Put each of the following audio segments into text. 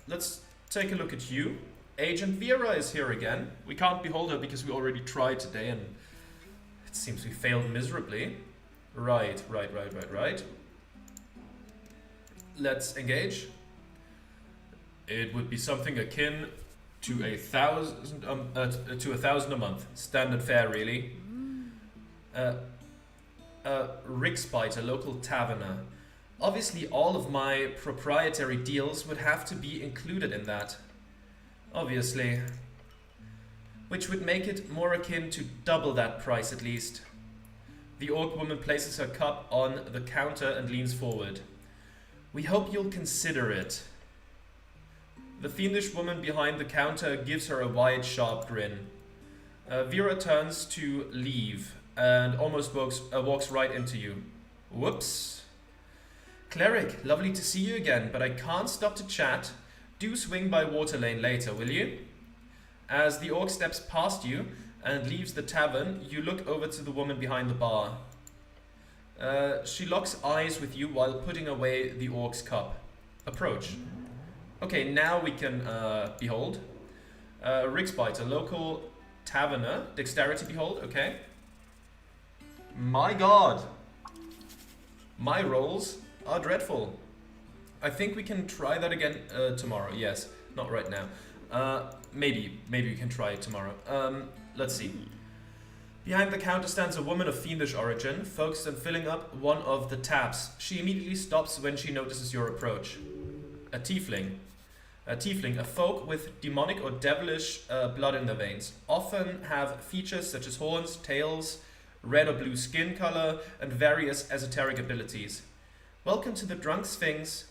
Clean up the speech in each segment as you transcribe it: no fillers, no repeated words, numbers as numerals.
let's take a look at you. Agent Vera is here again. We can't behold her because we already tried today and it seems we failed miserably. Right. Let's engage. It would be something akin to 1,000 a month. Standard fare, really. Rickspite, a local taverner. Obviously, all of my proprietary deals would have to be included in that. Obviously. Which would make it more akin to double that price at least. The orc woman places her cup on the counter and leans forward. We hope you'll consider it. The fiendish woman behind the counter gives her a wide, sharp grin. Vera turns to leave and almost walks right into you. Whoops. Cleric, lovely to see you again, but I can't stop to chat. Do swing by Water Lane later, will you? As the orc steps past you and leaves the tavern, you look over to the woman behind the bar. She locks eyes with you while putting away the orc's cup. Approach. Okay, now we can behold. Rickspite, a local taverner. Dexterity behold, okay. My god. My rolls are dreadful. I think we can try that again tomorrow. Yes, not right now. Maybe we can try it tomorrow. Let's see. Behind the counter stands a woman of fiendish origin, focused on filling up one of the taps. She immediately stops when she notices your approach. A tiefling. A folk with demonic or devilish blood in their veins. Often have features such as horns, tails, red or blue skin color, and various esoteric abilities. Welcome to the Drunk Sphynx.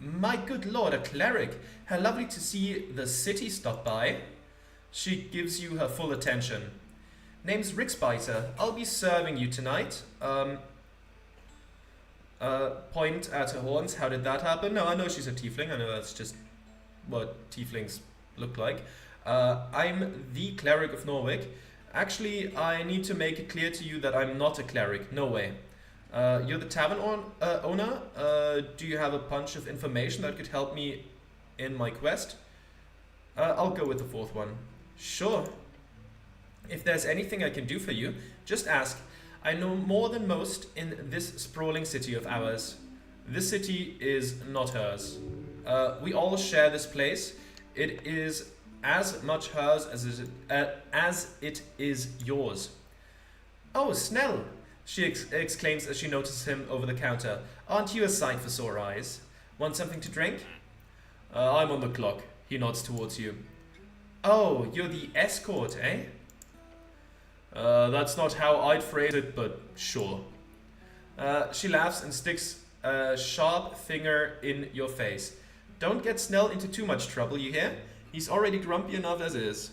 My good lord, a cleric. How lovely to see the city stop by. She gives you her full attention. Name's Rickspiter. I'll be serving you tonight. Point at her horns. How did that happen? No, I know she's a tiefling. I know that's just what tieflings look like. I'm the cleric of Norwich. Actually, I need to make it clear to you that I'm not a cleric. No way. You're the tavern owner. Do you have a bunch of information that could help me in my quest? I'll go with the fourth one. Sure. If there's anything I can do for you, just ask. I know more than most in this sprawling city of ours. This city is not hers. We all share this place. It is as much hers as it is yours. Oh, Snell! She exclaims as she notices him over the counter. Aren't you a sight for sore eyes? Want something to drink? I'm on the clock. He nods towards you. Oh, you're the escort, eh? That's not how I'd phrase it, but sure. She laughs and sticks a sharp finger in your face. Don't get Snell into too much trouble, you hear? He's already grumpy enough as is.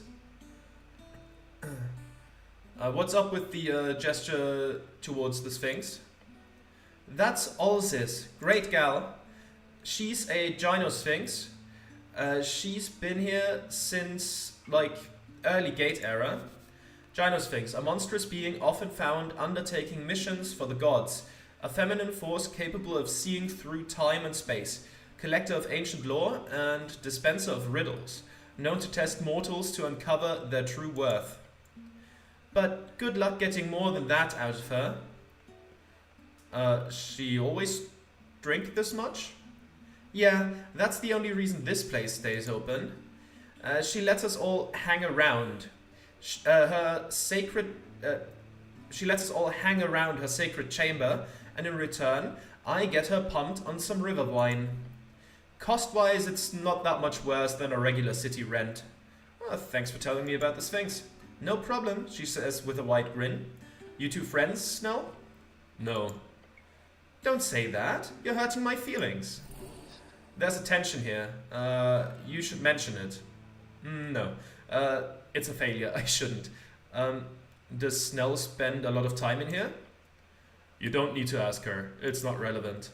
What's up with the gesture towards the Sphynx? That's Olzis. Great gal. She's a Gyno-Sphynx. She's been here since, early Gate era. Gyno-Sphynx, a monstrous being often found undertaking missions for the gods. A feminine force capable of seeing through time and space. Collector of ancient lore and dispenser of riddles. Known to test mortals to uncover their true worth. But good luck getting more than that out of her. She always drink this much? Yeah, that's the only reason this place stays open. She lets us all hang around. She lets us all hang around her sacred chamber, and in return, I get her pumped on some river wine. Cost-wise, it's not that much worse than a regular city rent. Oh, thanks for telling me about the Sphynx. No problem, she says with a wide grin. You two friends, Snell? No. Don't say that. You're hurting my feelings. There's a tension here. You should mention it. No. It's a failure. I shouldn't. Does Snell spend a lot of time in here? You don't need to ask her. It's not relevant.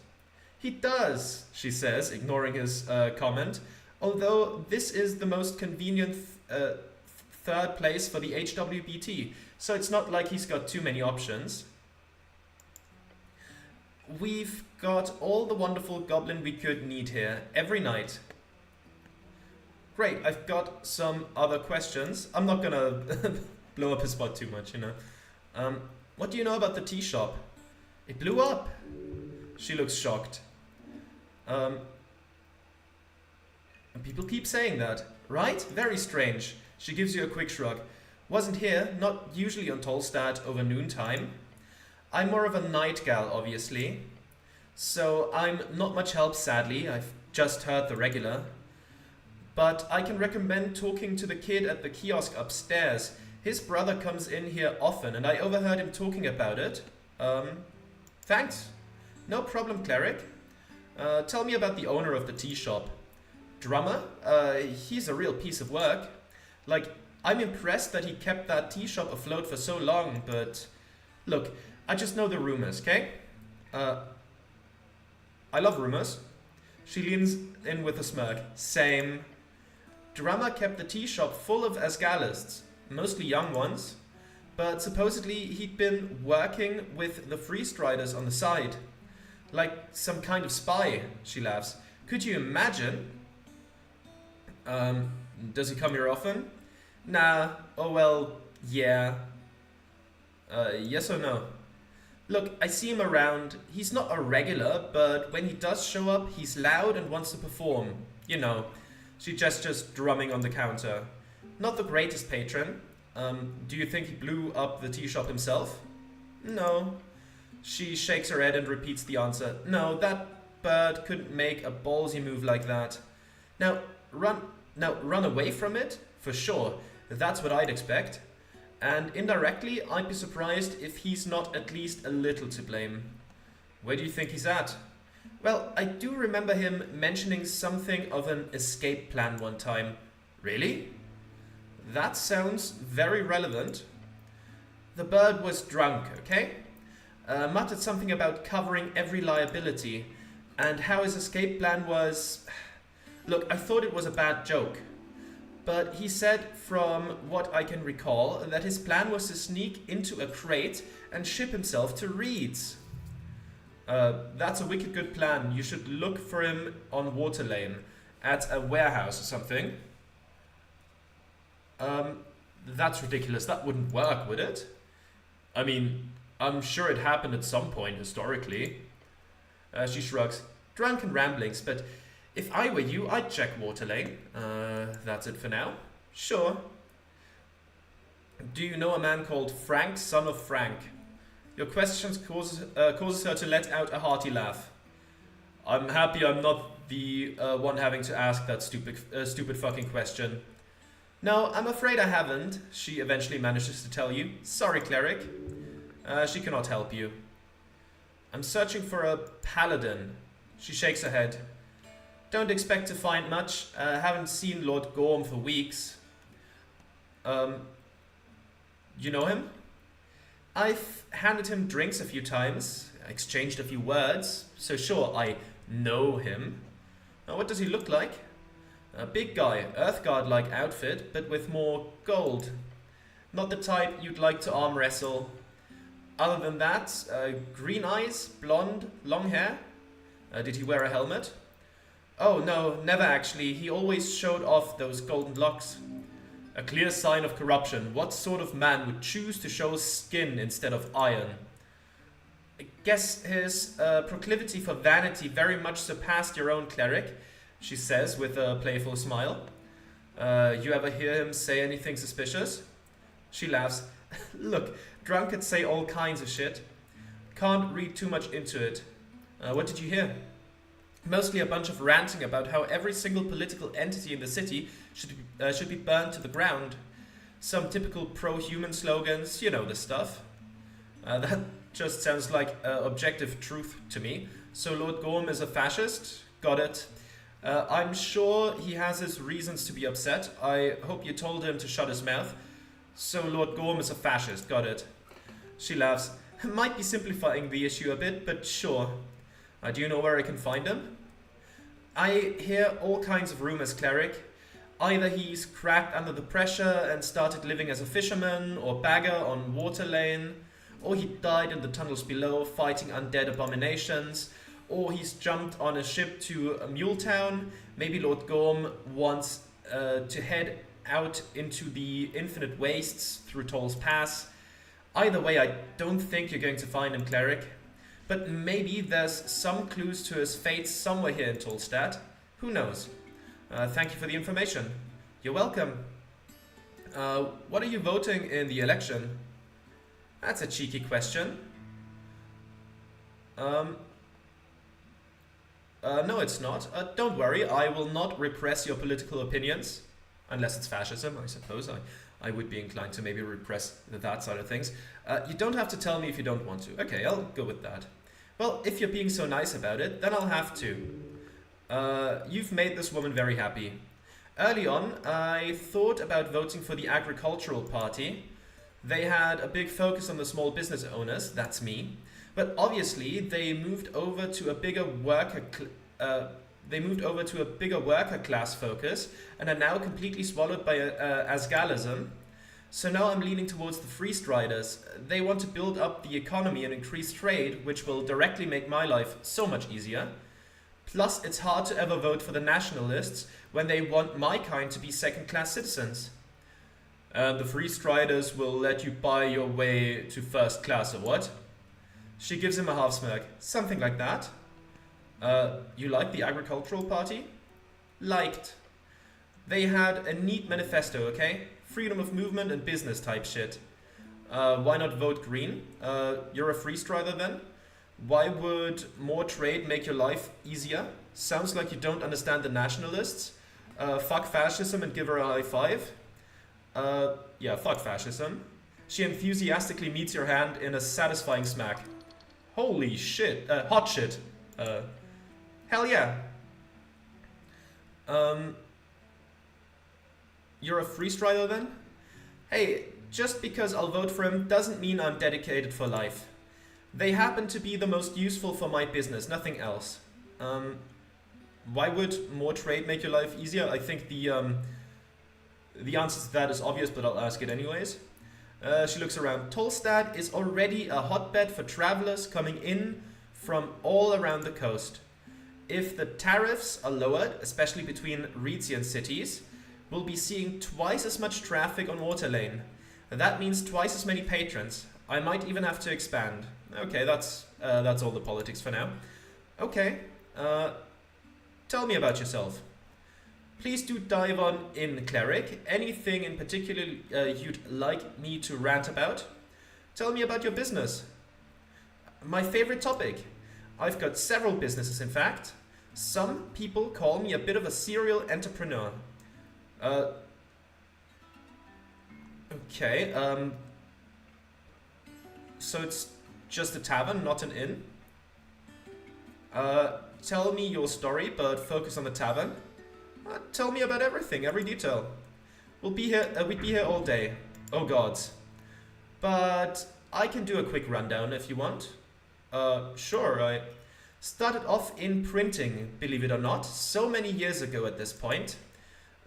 He does, she says, ignoring his comment. Although this is the most convenient third place for the HWBT, so it's not like he's got too many options. We've got all the wonderful goblin we could need here, every night. great, I've got some other questions. I'm not gonna blow up his spot too much, what do you know about the tea shop? It blew up. She looks shocked. And people keep saying that, right? Very strange. She gives you a quick shrug. Wasn't here, not usually on Tolstad over noontime. I'm more of a night gal, obviously. So I'm not much help, sadly. I've just heard the regular. But I can recommend talking to the kid at the kiosk upstairs. His brother comes in here often, and I overheard him talking about it. Thanks. No problem, cleric. Tell me about the owner of the tea shop. Drummer? He's a real piece of work. Like, I'm impressed that he kept that tea shop afloat for so long, but... Look, I just know the rumors, okay? I love rumors. She leans in with a smirk. Same. Drummer kept the tea shop full of Asgalists, mostly young ones, but supposedly he'd been working with the Freestriders on the side. Like some kind of spy, she laughs. Could you imagine? Does he come here often? Nah, oh well, yeah. Yes or no? Look, I see him around. He's not a regular, but when he does show up, he's loud and wants to perform. You know, she gestures, drumming on the counter. Not the greatest patron. Do you think he blew up the tea shop himself? No. She shakes her head and repeats the answer. No, that bird couldn't make a ballsy move like that. Now run away from it? For sure. That's what I'd expect. And indirectly, I'd be surprised if he's not at least a little to blame. Where do you think he's at? Well, I do remember him mentioning something of an escape plan one time. Really? That sounds very relevant. The bird was drunk, okay? Muttered something about covering every liability, and how his escape plan was... Look, I thought it was a bad joke. But he said, from what I can recall, that his plan was to sneak into a crate and ship himself to Reed's. That's a wicked good plan. You should look for him on Water Lane, at a warehouse or something. That's ridiculous. That wouldn't work, would it? I mean, I'm sure it happened at some point historically. She shrugs. Drunken ramblings, but... If I were you, I'd check Water Lane. That's it for now. Sure. Do you know a man called Frank, son of Frank? Your questions causes her to let out a hearty laugh. I'm happy I'm not the one having to ask that stupid fucking question. No, I'm afraid I haven't, she eventually manages to tell you. Sorry, cleric. She cannot help you. I'm searching for a paladin. She shakes her head. Don't expect to find much. Haven't seen Lord Gorm for weeks. You know him? I've handed him drinks a few times, exchanged a few words, so sure, I know him. What does he look like? A big guy, Earthguard-like outfit, but with more gold. Not the type you'd like to arm wrestle. Other than that, green eyes, blonde, long hair. Did he wear a helmet? Oh, no, never actually. He always showed off those golden locks. A clear sign of corruption. What sort of man would choose to show skin instead of iron? I guess his proclivity for vanity very much surpassed your own, cleric, she says with a playful smile. You ever hear him say anything suspicious? She laughs. Look, drunkards say all kinds of shit. Can't read too much into it. What did you hear? Mostly a bunch of ranting about how every single political entity in the city should be burned to the ground. Some typical pro-human slogans, you know the stuff. That just sounds like objective truth to me. So Lord Gorm is a fascist? Got it. I'm sure he has his reasons to be upset. I hope you told him to shut his mouth. So Lord Gorm is a fascist, got it. She laughs. Might be simplifying the issue a bit, but sure. Do you know where I can find him? I hear all kinds of rumors, cleric. Either he's cracked under the pressure and started living as a fisherman or bagger on Water Lane, or he died in the tunnels below fighting undead abominations, or he's jumped on a ship to Muletown. Maybe Lord Gorm wants to head out into the infinite wastes through Toll's Pass. Either way, I don't think you're going to find him, Cleric. But maybe there's some clues to his fate somewhere here in Tolstad. Who knows? Thank you for the information. You're welcome. What are you voting in the election? That's a cheeky question. No, it's not. Don't worry, I will not repress your political opinions. Unless it's fascism, I suppose. I would be inclined to maybe repress that side of things. You don't have to tell me if you don't want to. Okay, I'll go with that. Well, if you're being so nice about it, then I'll have to. You've made this woman very happy. Early on, I thought about voting for the Agricultural Party. They had a big focus on the small business owners, that's me. But obviously, they moved over to a bigger worker class focus and are now completely swallowed by Asgalism. So now I'm leaning towards the Free Striders. They want to build up the economy and increase trade, which will directly make my life so much easier. Plus, it's hard to ever vote for the Nationalists when they want my kind to be second-class citizens. The Free Striders will let you buy your way to first class, or what? She gives him a half smirk. Something like that. You like the Agricultural Party? Liked. They had a neat manifesto, okay? Freedom of movement and business type shit. Why not vote green? You're a Free Strider then? Why would more trade make your life easier? Sounds like you don't understand the Nationalists. Fuck fascism and give her a high five. Yeah, fuck fascism. She enthusiastically meets your hand in a satisfying smack. Holy shit. Hot shit. Hell yeah. You're a Free Strider then? Hey, just because I'll vote for him doesn't mean I'm dedicated for life. They happen to be the most useful for my business, nothing else. Why would more trade make your life easier? I think the answer to that is obvious, but I'll ask it anyways. She looks around. Tolstad is already a hotbed for travelers coming in from all around the coast. If the tariffs are lowered, especially between Reetsian cities, we'll be seeing twice as much traffic on Waterlane. That means twice as many patrons. I might even have to expand. Okay, that's all the politics for now. Okay, tell me about yourself. Please do dive on in, Cleric. Anything in particular you'd like me to rant about? Tell me about your business. My favorite topic. I've got several businesses, in fact. Some people call me a bit of a serial entrepreneur. Okay, so it's just a tavern, not an inn? Tell me your story, but focus on the tavern. Tell me about everything, every detail. We'd be here all day. Oh gods. But I can do a quick rundown if you want. Sure, I started off in printing, believe it or not, so many years ago at this point.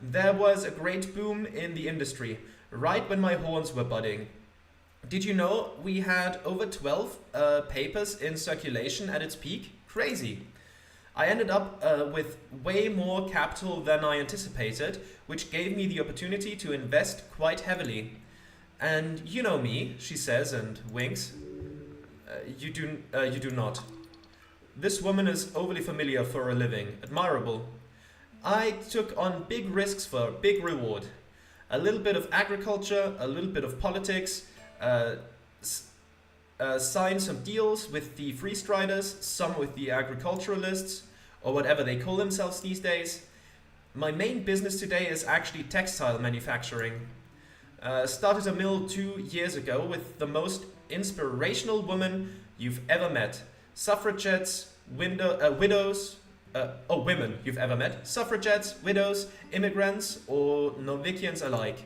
There was a great boom in the industry, right when my horns were budding. Did you know we had over 12 papers in circulation at its peak? Crazy. I ended up with way more capital than I anticipated, which gave me the opportunity to invest quite heavily. And you know me, she says and winks. You do not. This woman is overly familiar for a living. Admirable. I took on big risks for a big reward. A little bit of agriculture, a little bit of politics, signed some deals with the Free Striders, some with the agriculturalists, or whatever they call themselves these days. My main business today is actually textile manufacturing. Started a mill 2 years ago with the most inspirational woman you've ever met. Suffragettes, widows, women you've ever met. Suffragettes, widows, immigrants, or Novikians alike.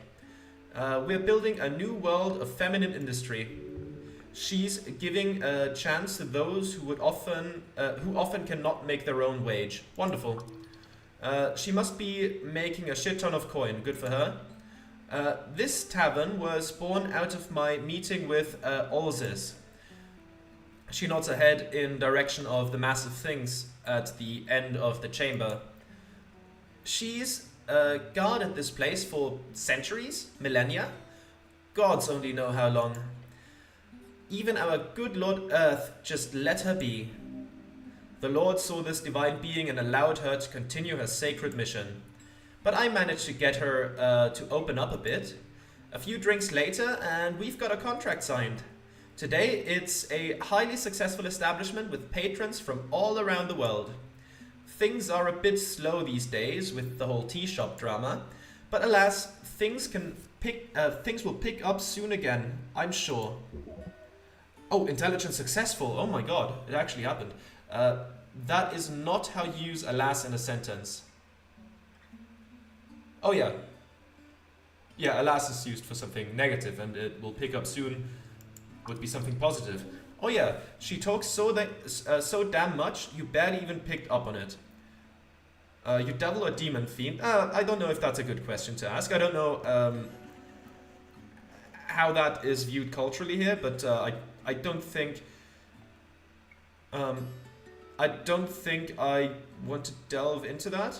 We're building a new world of feminine industry. She's giving a chance to those who often cannot make their own wage. Wonderful. She must be making a shit ton of coin. Good for her. This tavern was born out of my meeting with Olzis. She nods her head in direction of the massive things at the end of the chamber. She's guarded this place for centuries, millennia. Gods only know how long. Even our good Lord Earth just let her be. The Lord saw this divine being and allowed her to continue her sacred mission. But I managed to get her to open up a bit. A few drinks later, and we've got a contract signed. Today, it's a highly successful establishment with patrons from all around the world. Things are a bit slow these days with the whole tea shop drama, but alas, things will pick up soon again, I'm sure. Oh, intelligent successful. Oh my god, it actually happened. That is not how you use alas in a sentence. Oh yeah. Yeah, alas is used for something negative, and it will pick up soon would be something positive. Oh yeah, she talks so damn much, you barely even picked up on it. You devil or demon fiend? I don't know if that's a good question to ask. I don't know how that is viewed culturally here, but I don't think I want to delve into that.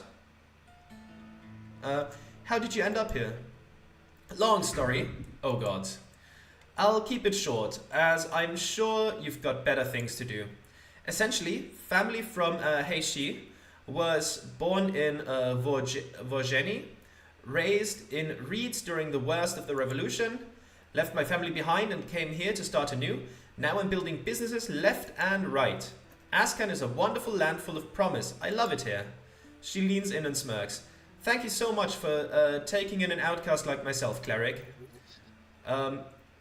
How did you end up here? Long story. Oh god. I'll keep it short, as I'm sure you've got better things to do. Essentially, family from Heishi was born in Vojeni, raised in reeds during the worst of the revolution, left my family behind and came here to start anew. Now I'm building businesses left and right. Ascan is a wonderful land full of promise. I love it here. She leans in and smirks. Thank you so much for taking in an outcast like myself, cleric.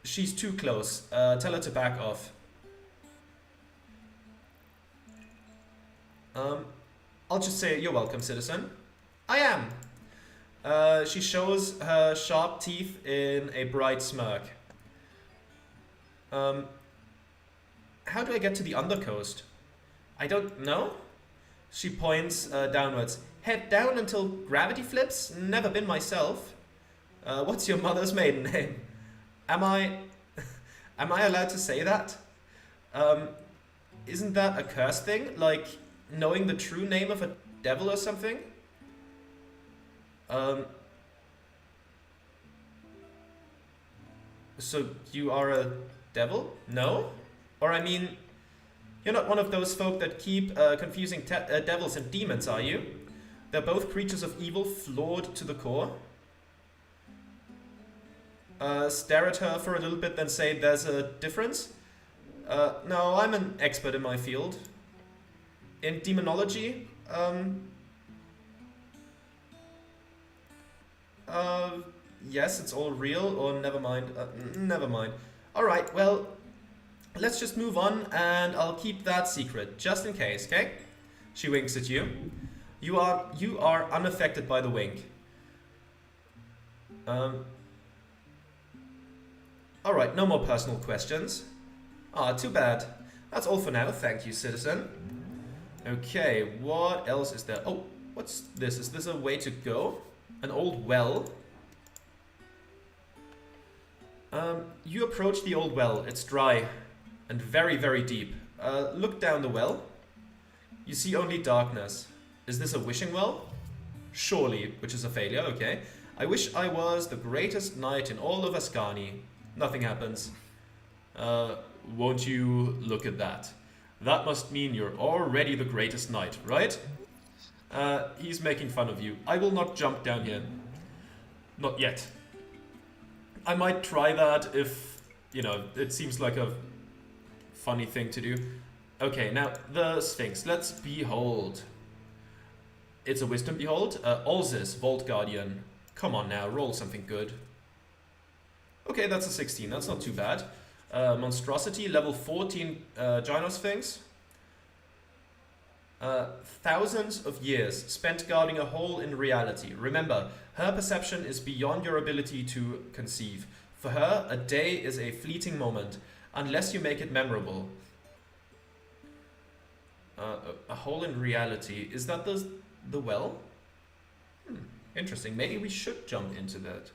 She's too close. Tell her to back off. I'll just say, you're welcome, citizen. I am. She shows her sharp teeth in a bright smirk. How do I get to the undercoast? I don't know. She points downwards. Head down until gravity flips? Never been myself. What's your mother's maiden name? Am I allowed to say that? Isn't that a curse thing? Like knowing the true name of a devil or something? So you are a devil? No? Or I mean, you're not one of those folk that keep confusing devils and demons, are you? They're both creatures of evil, flawed to the core. Stare at her for a little bit, then say there's a difference? No, I'm an expert in my field. In demonology, yes, it's all real, or never mind. Never mind. Alright, well, let's just move on, and I'll keep that secret, just in case, okay? She winks at you. You are unaffected by the wink. Alright, no more personal questions. Ah, too bad. That's all for now, thank you, citizen. Okay, what else is there? Oh, what's this? Is this a way to go? An old well? You approach the old well. It's dry and very, very deep. Look down the well. You see only darkness. Is this a wishing well? Surely, which is a failure, okay. I wish I was the greatest knight in all of Ascani. Nothing happens. Won't you look at that? That must mean you're already the greatest knight, right? He's making fun of you. I will not jump down here. Not yet. I might try that if, you know, it seems like a funny thing to do. Okay, now the Sphynx. Let's behold. It's a wisdom behold. Olzis, Vault Guardian. Come on now, roll something good. Okay, that's a 16. That's not too bad. Monstrosity, level 14 Gynossphinx. Thousands of years spent guarding a hole in reality. Remember, her perception is beyond your ability to conceive. For her, a day is a fleeting moment, unless you make it memorable. A hole in reality. Is that the well? Interesting. Maybe we should jump into that.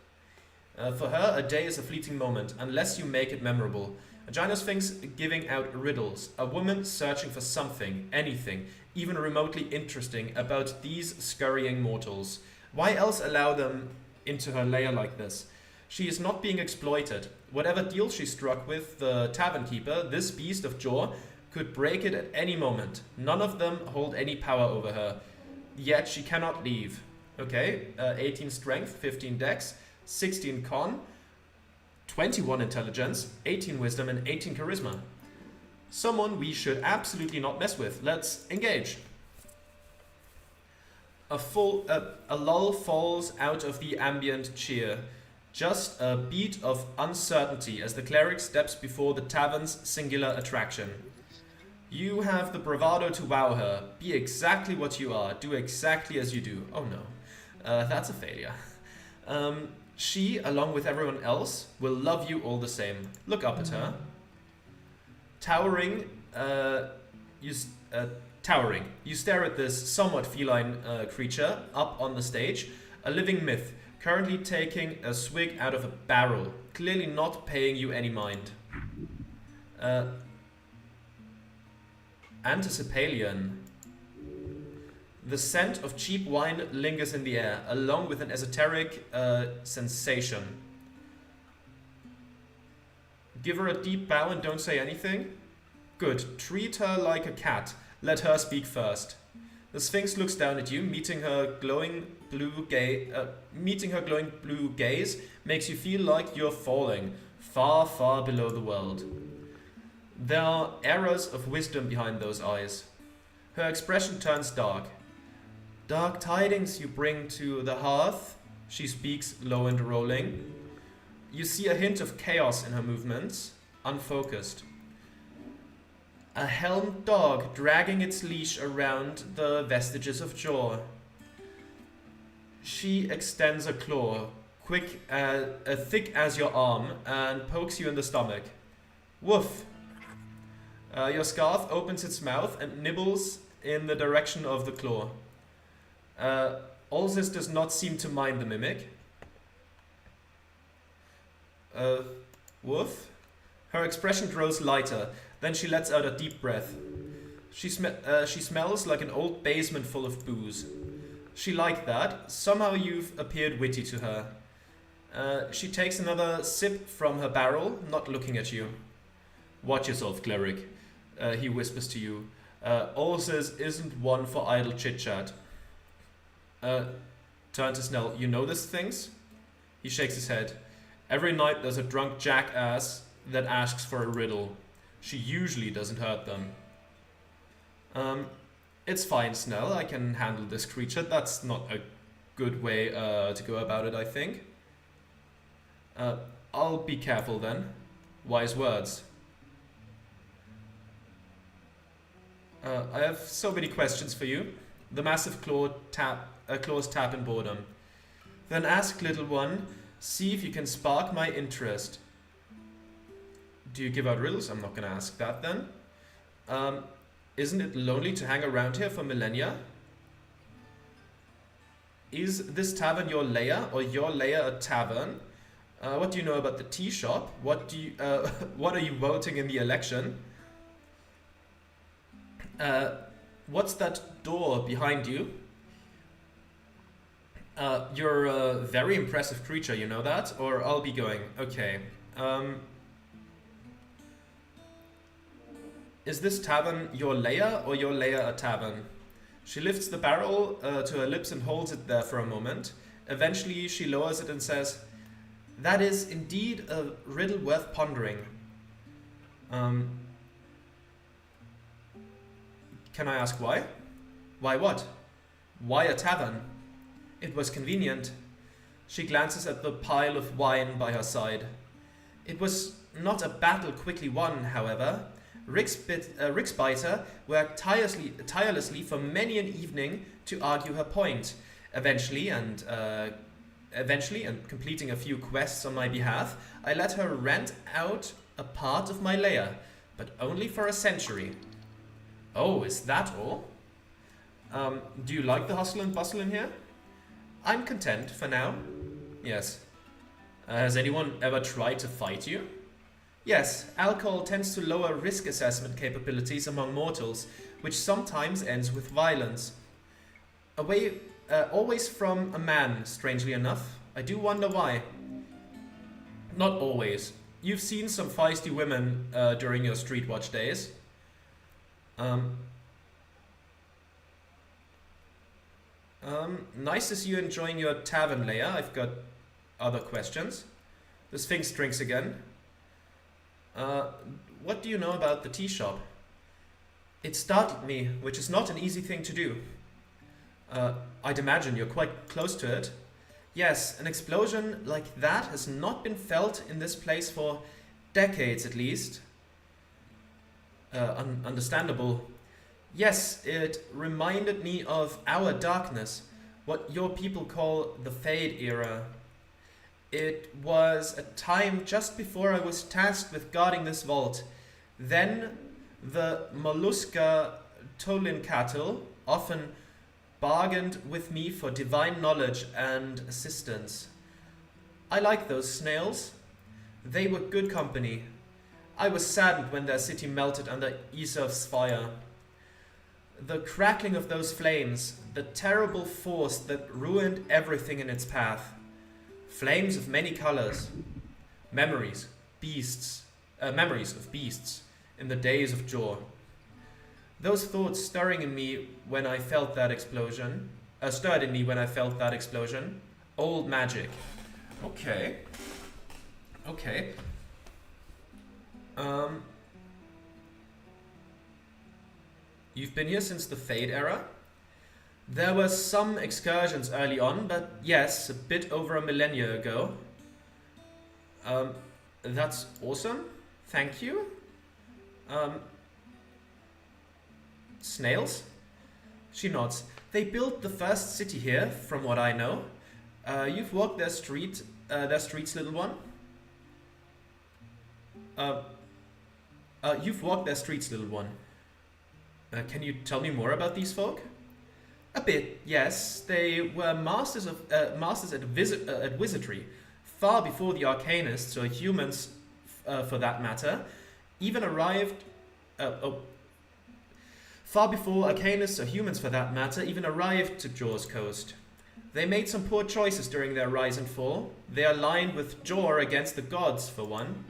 For her, a day is a fleeting moment, unless you make it memorable. A Gynossphinx giving out riddles. A woman searching for something, anything, even remotely interesting about these scurrying mortals. Why else allow them into her lair like this? She is not being exploited. Whatever deal she struck with the tavern keeper, this beast of jaw could break it at any moment. None of them hold any power over her. Yet she cannot leave. Okay, 18 strength, 15 dex, 16 con, 21 intelligence, 18 wisdom, and 18 charisma. Someone we should absolutely not mess with. Let's engage. A lull falls out of the ambient cheer. Just a beat of uncertainty as the cleric steps before the tavern's singular attraction. You have the bravado to wow her. Be exactly what you are. Do exactly as you do. Oh no. That's a failure. She, along with everyone else, will love you all the same. Look up at her. Towering, you stare at this somewhat feline creature up on the stage, a living myth, currently taking a swig out of a barrel, clearly not paying you any mind. Anticipalian. The scent of cheap wine lingers in the air, along with an esoteric sensation. Give her a deep bow and don't say anything? Good. Treat her like a cat. Let her speak first. The Sphynx looks down at you, meeting her glowing blue gaze makes you feel like you're falling, far, far below the world. There are arrows of wisdom behind those eyes. Her expression turns dark. Dark tidings you bring to the hearth, she speaks low and rolling. You see a hint of chaos in her movements, unfocused. A helmed dog dragging its leash around the vestiges of jaw. She extends a claw, thick as your arm, and pokes you in the stomach. Woof! Your scarf opens its mouth and nibbles in the direction of the claw. Olzis does not seem to mind the mimic. Woof. Her expression grows lighter, then she lets out a deep breath. She smells like an old basement full of booze. She liked that. Somehow you've appeared witty to her. She takes another sip from her barrel, not looking at you. Watch yourself, cleric, he whispers to you. Olzis isn't one for idle chit-chat. Turn to Snell. You know these things? He shakes his head. Every night there's a drunk jackass that asks for a riddle. She usually doesn't hurt them. It's fine, Snell. I can handle this creature. That's not a good way to go about it, I think. I'll be careful then. Wise words. I have so many questions for you. The massive claws tap in boredom. Then ask, little one. See if you can spark my interest. Do you give out riddles? I'm not going to ask that then. Isn't it lonely to hang around here for millennia? Is this tavern your lair, or your lair a tavern? What do you know about the tea shop? What are you voting in the election? What's that door behind you? You're a very impressive creature, you know that? Or I'll be going. Okay. Is this tavern your lair, or your lair a tavern? She lifts the barrel to her lips and holds it there for a moment. Eventually she lowers it and says, "That is indeed a riddle worth pondering." Can I ask why? Why what? Why a tavern? It was convenient. She glances at the pile of wine by her side. It was not a battle quickly won, however. Ricksbiter worked tirelessly for many an evening to argue her point. Eventually, and completing a few quests on my behalf, I let her rent out a part of my lair, but only for a century. Oh, is that all? Do you like the hustle and bustle in here? I'm content for now. Yes. Has anyone ever tried to fight you? Yes, alcohol tends to lower risk assessment capabilities among mortals, which sometimes ends with violence. always from a man, strangely enough. I do wonder why. Not always. You've seen some feisty women during your street watch days. Nice to see you enjoying your tavern, Leia. I've got other questions. The Sphynx drinks again. What do you know about the tea shop? It startled me, which is not an easy thing to do. I'd imagine you're quite close to it. Yes, an explosion like that has not been felt in this place for decades at least. Understandable. Yes, it reminded me of our darkness, what your people call the Fade era. It was a time just before I was tasked with guarding this vault. Then the Mollusca Tolincatl often bargained with me for divine knowledge and assistance. I like those snails. They were good company. I was saddened when their city melted under Esau's fire. The crackling of those flames, the terrible force that ruined everything in its path. Flames of many colors. Memories of beasts in the days of Jor. Those thoughts stirred in me when I felt that explosion. Old magic. Okay. You've been here since the Fade era? There were some excursions early on, but yes, a bit over a millennia ago. That's awesome. Thank you. Snails? She nods. They built the first city here, from what I know. You've walked their streets, little one? You've walked their streets, little one. Can you tell me more about these folk? A bit, yes. They were masters at wizardry, far before the arcanists or humans, for that matter, even arrived. Far before arcanists or humans, for that matter, even arrived to Jor's coast. They made some poor choices during their rise and fall. They aligned with Jor against the gods, for one,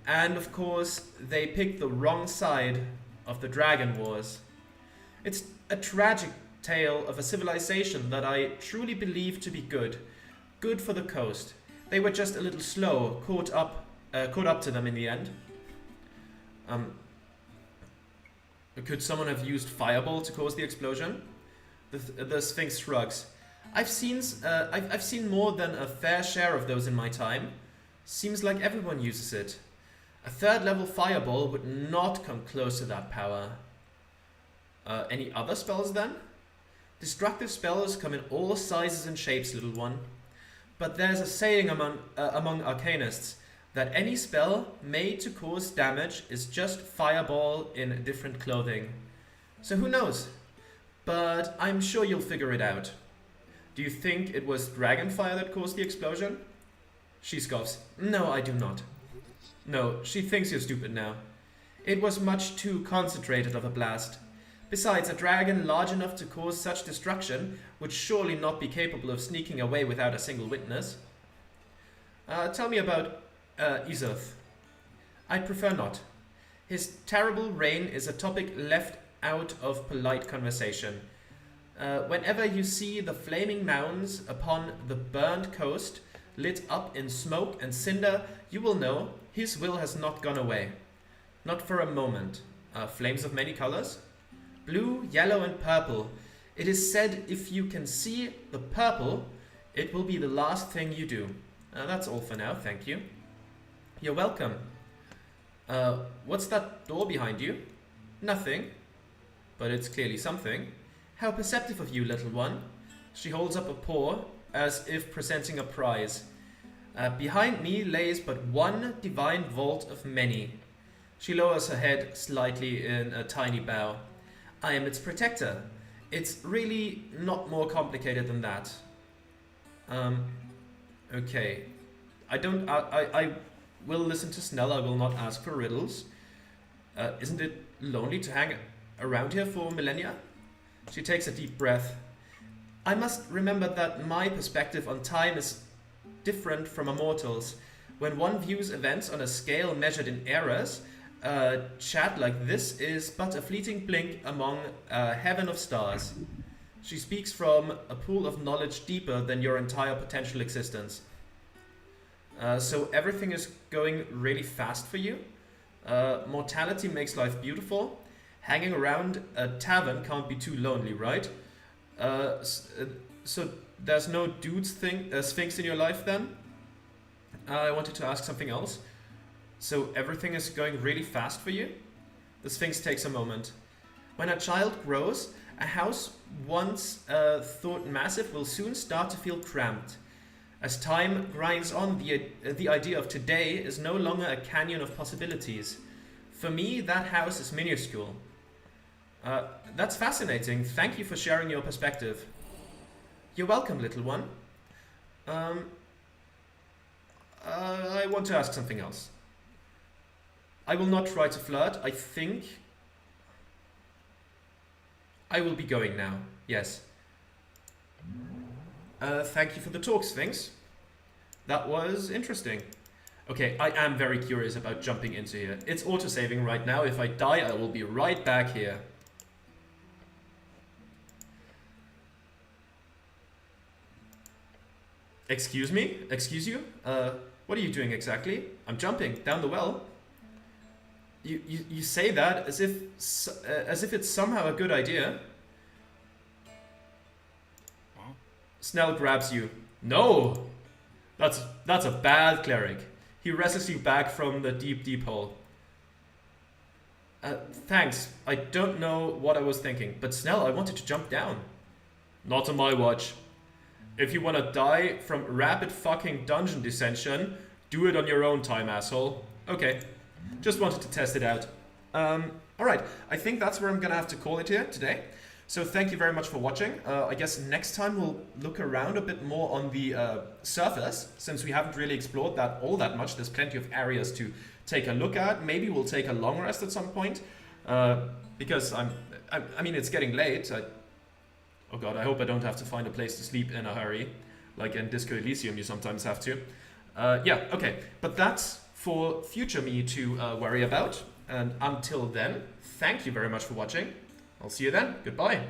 and of course, they picked the wrong side of the Dragon Wars. It's a tragic tale of a civilization that I truly believe to be good for the coast. They were just a little slow, caught up to them in the end. Could someone have used fireball to cause the explosion? The Sphynx shrugs. I've seen more than a fair share of those in my time. Seems like everyone uses it. A third level fireball would not come close to that power. Any other spells then? Destructive spells come in all sizes and shapes, little one. But there's a saying among arcanists that any spell made to cause damage is just fireball in different clothing. So who knows? But I'm sure you'll figure it out. Do you think it was dragonfire that caused the explosion? She scoffs. No, I do not. No, she thinks you're stupid now. It was much too concentrated of a blast. Besides, a dragon large enough to cause such destruction would surely not be capable of sneaking away without a single witness. Tell me about Esoth. I'd prefer not. His terrible reign is a topic left out of polite conversation. Whenever you see the flaming mounds upon the burned coast lit up in smoke and cinder, you will know his will has not gone away. Not for a moment. Flames of many colors? Blue, yellow, and purple. It is said if you can see the purple, it will be the last thing you do. That's all for now, thank you. You're welcome. What's that door behind you? Nothing. But it's clearly something. How perceptive of you, little one. She holds up a paw, as if presenting a prize. Behind me lays but one divine vault of many. She lowers her head slightly in a tiny bow. I am its protector. It's really not more complicated than that. Okay. I will listen to Snell. I will not ask for riddles. Isn't it lonely to hang around here for millennia? She takes a deep breath. I must remember that my perspective on time is different from a mortal's. When one views events on a scale measured in eras, a chat like this is but a fleeting blink among a heaven of stars. She speaks from a pool of knowledge deeper than your entire potential existence. So everything is going really fast for you. Mortality makes life beautiful. Hanging around a tavern can't be too lonely, right? So there's no Sphynx in your life then? I wanted to ask something else. So everything is going really fast for you? The Sphynx takes a moment. When a child grows, a house once thought massive will soon start to feel cramped. As time grinds on, the idea of today is no longer a canyon of possibilities. For me, that house is minuscule. That's fascinating. Thank you for sharing your perspective. You're welcome, little one. I want to ask something else. I will not try to flirt. I think I will be going now. Yes. Thank you for the talk, Sphynx. That was interesting. Okay, I am very curious about jumping into here. It's autosaving right now. If I die, I will be right back here. Excuse me? Excuse you? What are you doing exactly? I'm jumping down the well. You say that as if it's somehow a good idea. Snell grabs you. No! That's a bad cleric. He wrestles you back from the deep hole. Thanks. I don't know what I was thinking, but Snell, I wanted to jump down. Not on my watch. If you want to die from rapid fucking dungeon descension, do it on your own time, asshole. Okay. Just wanted to test it out. Alright, I think that's where I'm gonna have to call it here today. So thank you very much for watching. I guess next time we'll look around a bit more on the surface, since we haven't really explored that all that much. There's plenty of areas to take a look at. Maybe we'll take a long rest at some point, because I mean, it's getting late. Oh god, I hope I don't have to find a place to sleep in a hurry. Like in Disco Elysium, you sometimes have to. Yeah, okay. But that's for future me to worry about. And until then, thank you very much for watching. I'll see you then. Goodbye.